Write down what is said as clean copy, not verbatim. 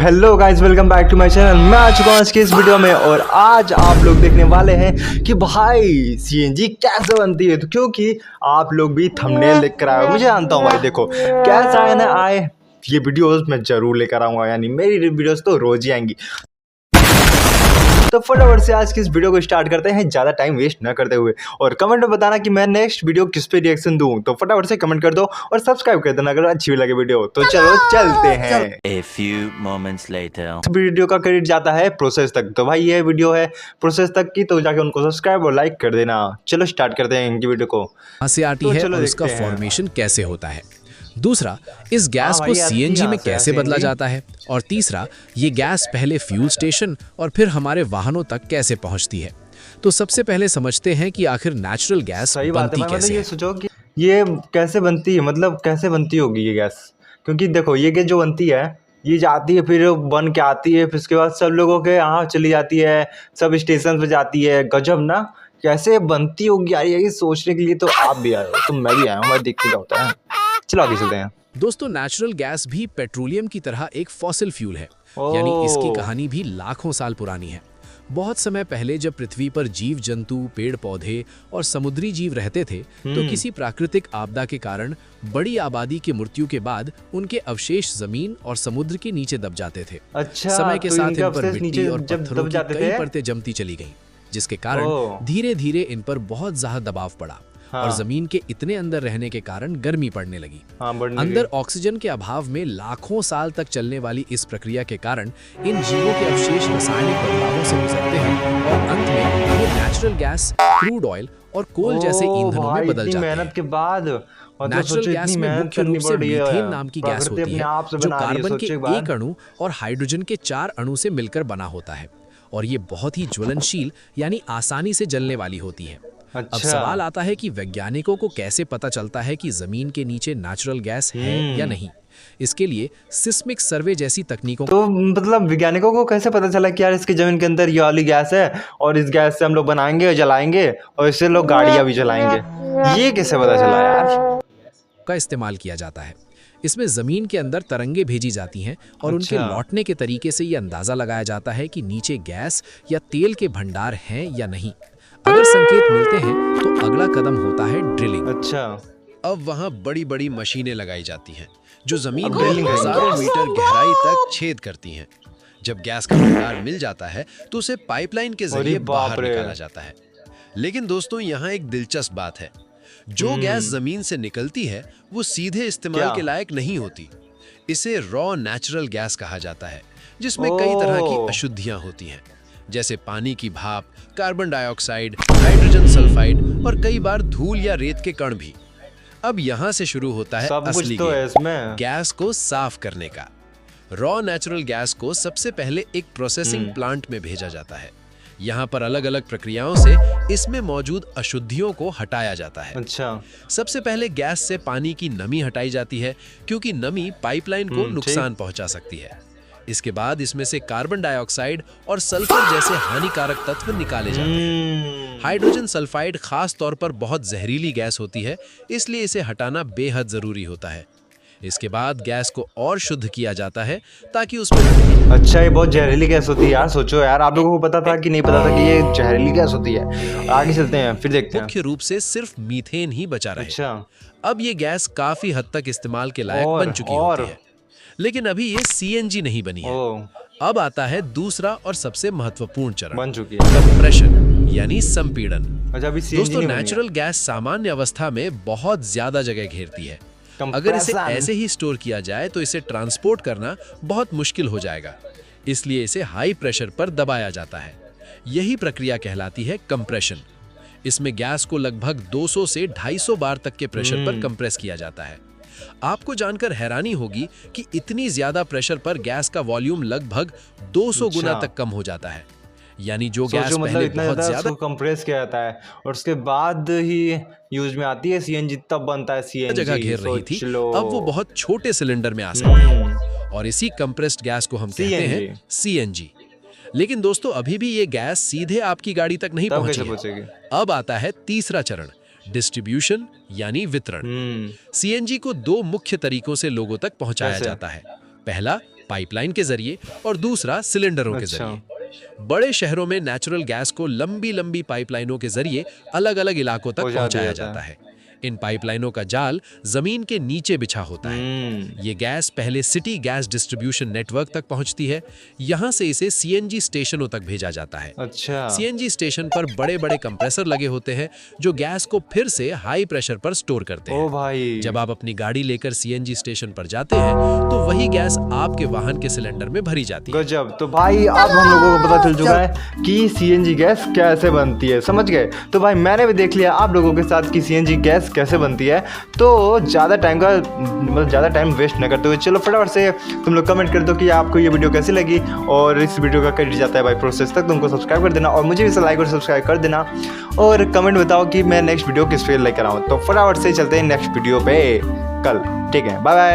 Hello guys, welcome back to my channel. मैं आ चुका हूँ आज की इस वीडियो में और आज आप लोग देखने वाले हैं कि भाई सीएनजी कैसे बनती है। तो क्योंकि आप लोग भी थंबनेल देख कर आए हो, मुझे जानता हूँ भाई। देखो कैसे आए ना आए, ये वीडियोस मैं जरूर लेकर आऊँगा, यानी मेरी वीडियोस तो रोज ही आएंगी। तो फटाफट से आज की इस वीडियो को स्टार्ट करते हैं, ज़्यादा टाइम वेस्ट न करते हुए। और कमेंट में बताना कि मैं नेक्स्ट वीडियो किस पे रिएक्शन दूं। तो फटाफट से कमेंट कर दो और सब्सक्राइब कर देना अगर अच्छी लगे वीडियो। तो चलो चलते हैं। A few moments later. Video का क्रेडिट जाता है प्रोसेस तक। तो भाई ये वीडियो है प्रोसेस तक की, तो जाके उनको सब्सक्राइब और लाइक कर देना। चलो स्टार्ट करते हैं इनकी वीडियो को। कहां से आती तो है चलो और उसका देखते हैं। फॉर्मेशन कैसे होता है। दूसरा, इस गैस भाई, को आती सीएनजी कहां में से है कैसे बदला CNG? जाता है। और तीसरा, ये गैस पहले फ्यूल स्टेशन और फिर हमारे वाहनों तक कैसे पहुंचती है। तो सबसे पहले समझते हैं कि आखिर नेचुरल गैस सही बात है बनती भाई। मतलब कैसे ये है। सोचो कि ये कैसे बनती है, मतलब कैसे बनती होगी ये गैस। क्योंकि देखो ये गैस जो बनती है, ये जाती है फिर बन के आती है, फिर उसके बाद सब लोगों के यहाँ चली जाती है, सब स्टेशन पे जाती है। गजब ना, कैसे बनती होगी यार। ये सोचने के लिए तो आप भी आए हो, तो मैं भी आया हूँ, मैं देखते क्या होता है। चलो आगे चलते हैं। दोस्तों, नेचुरल गैस भी पेट्रोलियम की तरह एक फॉसिल फ्यूल है, यानी इसकी कहानी भी लाखों साल पुरानी है। बहुत समय पहले जब पृथ्वी पर जीव जंतु, पेड़ पौधे और समुद्री जीव रहते थे, तो किसी प्राकृतिक आपदा के कारण बड़ी आबादी की मृत्यु के बाद उनके अवशेष जमीन और समुद्र के नीचे दब जाते थे। अच्छा, समय के तो साथ इनके इन पर अवशेष मिट्टी नीचे और जब पत्थरों दब की जाते कई थे? परतें जमती चली गईं, जिसके कारण धीरे धीरे इन पर बहुत ज्यादा दबाव पड़ा। हाँ। और जमीन के इतने अंदर रहने के कारण गर्मी पड़ने लगी। हाँ, बढ़ने अंदर लगी। ऑक्सीजन के अभाव में लाखों साल तक चलने वाली इस प्रक्रिया के कारण इन जीवों के अवशेष रासायनिक बदलावों से गुजरते हैं और अंत में ये नेचुरल गैस, क्रूड ऑयल और कोल जैसे ईंधनों में भाई, बदल इतनी जाते हैं। मेहनत के बाद, मतलब नेचुरल सोचो गैस इतनी में मेहनत मुख्य करनी रूप से पड़ रही है। मीथेन नाम की गैस प्रकृति होती अपने है, आप से जो बना रही है, कार्बन के सोचो एक बार। एक अणु और हाइड्रोजन के 4 अणु से मिलकर बना होता है। और ये बहुत ही ज्वलनशील यानी आसानी से जलने वाली होती है। अब अच्छा। सवाल आता है कि वैज्ञानिकों को कैसे पता चलता है कि जमीन के नीचे नेचुरल गैस है या नहीं। इसके लिए सिस्मिक सर्वे जैसी तकनीकों तो मतलब वैज्ञानिकों को कैसे पता चला कि यार इसकी जमीन के अंदर ये वाली गैस है और इस गैस से हम लोग बनाएंगे और जलाएंगे और इससे लोग गाड़ियां भी चलाएंगे। ये कैसे पता चला यार? का इस्तेमाल किया जाता है। इसमें जमीन के अंदर तरंगे भेजी जाती हैं और उनके अच्छा। लौटने के तरीके से ये अंदाजा लगाया जाता है कि नीचे गैस या तेल के भंडार हैं या नहीं। अगर संकेत मिलते हैं तो अगला कदम होता है ड्रिलिंग। अच्छा। अब वहां बड़ी बड़ी मशीनें लगाई जाती हैं जो जमीन अब में ड्रिलिंग है। हजारों मीटर गहराई तक छेद करती हैं। जब गैस का भंडार मिल जाता है तो उसे पाइपलाइन के जरिए अरे बाप बाहर रे। निकाला जाता है। लेकिन दोस्तों, यहाँ एक दिलचस्प बात है। जो गैस जमीन से निकलती है वो सीधे इस्तेमाल क्या? के लायक नहीं होती। इसे रॉ नेचुरल गैस कहा जाता है, जिसमें कई तरह की अशुद्धियां होती हैं, जैसे पानी की भाप, कार्बन डाइऑक्साइड, हाइड्रोजन सल्फाइड और कई बार धूल या रेत के कण भी। अब यहाँ से शुरू होता है सब कुछ असली तो है गेम, इसमें। गैस को साफ करने का। रॉ नेचुरल गैस को सबसे पहले एक प्रोसेसिंग प्लांट में भेजा जाता है। यहाँ पर अलग अलग प्रक्रियाओं से इसमें मौजूद अशुद्धियों को हटाया जाता है। अच्छा। सबसे पहले गैस से पानी की नमी हटाई जाती है, क्योंकि नमी पाइपलाइन को नुकसान पहुंचा सकती है। इसके बाद इसमें से कार्बन डाइऑक्साइड और सल्फर जैसे हानिकारक तत्व निकाले जाते हैं। हाइड्रोजन सल्फाइड खास तौर पर बहुत जहरीली गैस होती है, इसलिए इसे हटाना बेहद जरूरी होता है। इसके बाद गैस को और शुद्ध किया जाता है ताकि उसमें अच्छा, ये बहुत जहरीली गैस होती है यार। सोचो यार, आप लोगों को पता था कि नहीं पता था कि ये जहरीली गैस होती है? आगे चलते हैं, फिर देखते हैं। मुख्य रूप से सिर्फ मीथेन ही बचा रहे। अच्छा। अब ये गैस काफी हद तक इस्तेमाल के लायक और- बन चुकी और- होती है, लेकिन अभी ये सीएनजी नहीं बनी है। ओ, अब आता है दूसरा और सबसे महत्वपूर्ण चरण, बन चुकी है। कंप्रेशन यानी संपीड़न। अच्छा, अभी CNG दोस्तों, नहीं बनी है। नेचुरल गैस सामान्य अवस्था में बहुत ज्यादा जगह घेरती है। अगर इसे कंप्रेशन। ऐसे ही स्टोर किया जाए तो इसे ट्रांसपोर्ट करना बहुत मुश्किल हो जाएगा, इसलिए इसे हाई प्रेशर पर दबाया जाता है। यही प्रक्रिया कहलाती है कंप्रेशन। इसमें गैस को लगभग 200 से 250 बार तक के प्रेशर पर कंप्रेस किया जाता है। आपको जानकर हैरानी होगी कि इतनी ज्यादा प्रेशर पर गैस का वॉल्यूम लगभग 200 गुना तक कम हो जाता है। यानी जो गैस सोचो, मतलब पहले इतना बहुत ज्यादा ज्यादा उसको कंप्रेस किया जाता है और उसके बाद ही यूज में आती है CNG, तब बनता है CNG। जगह घेर रही थी, सोच लो। अब वो बहुत छोटे सिलेंडर में आ सकती है और इसी कंप्रेस्ड गैस को हम कहते हैं सीएनजी। लेकिन दोस्तों, अभी भी ये गैस सीधे आपकी गाड़ी तक नहीं तब कैसे पहुंची है। पहुंचेगी? अब आता है तीसरा चरण, डिस्ट्रीब्यूशन यानी वितरण। सीएनजी को 2 मुख्य तरीकों से लोगों तक पहुंचाया कैसे? जाता है। पहला, पाइपलाइन के जरिए और दूसरा सिलेंडरों के अच्छा। जरिए। बड़े शहरों में नेचुरल गैस को लंबी लंबी पाइपलाइनों के जरिए अलग-अलग इलाकों तक पहुंचा पहुंचाया दिया जाता है। इन पाइपलाइनों का जाल जमीन के नीचे बिछा होता है। ये गैस पहले सिटी गैस डिस्ट्रीब्यूशन नेटवर्क तक पहुंचती है। यहाँ से इसे सीएनजी स्टेशनों तक भेजा जाता है। अच्छा। सीएनजी स्टेशन पर बड़े-बड़े कंप्रेसर लगे होते हैं जो गैस को फिर से हाई प्रेशर पर स्टोर करते हैं। ओ भाई। जब आप अपनी गाड़ी लेकर सीएनजी स्टेशन पर जाते हैं तो वही गैस आपके वाहन के सिलेंडर में भरी जाती है। गजब। तो भाई अब हम लोगों को पता चल चुका है कि सीएनजी गैस कैसे बनती है, समझ गए। तो भाई मैंने भी देख लिया आप लोगों के साथ कि सीएनजी गैस कैसे बनती है। तो ज़्यादा टाइम वेस्ट न करते हुए चलो फटाफट से तुम लोग कमेंट कर दो कि आपको ये वीडियो कैसी लगी, और इस वीडियो का क्रेडिट जाता है भाई प्रोसेस तक। तुमको सब्सक्राइब कर देना और मुझे भी लाइक और सब्सक्राइब कर देना, और कमेंट बताओ कि मैं नेक्स्ट वीडियो किस पे लेकर आऊँ। तो फटाफट से चलते हैं नेक्स्ट वीडियो पे कल। ठीक है, बाय बाय।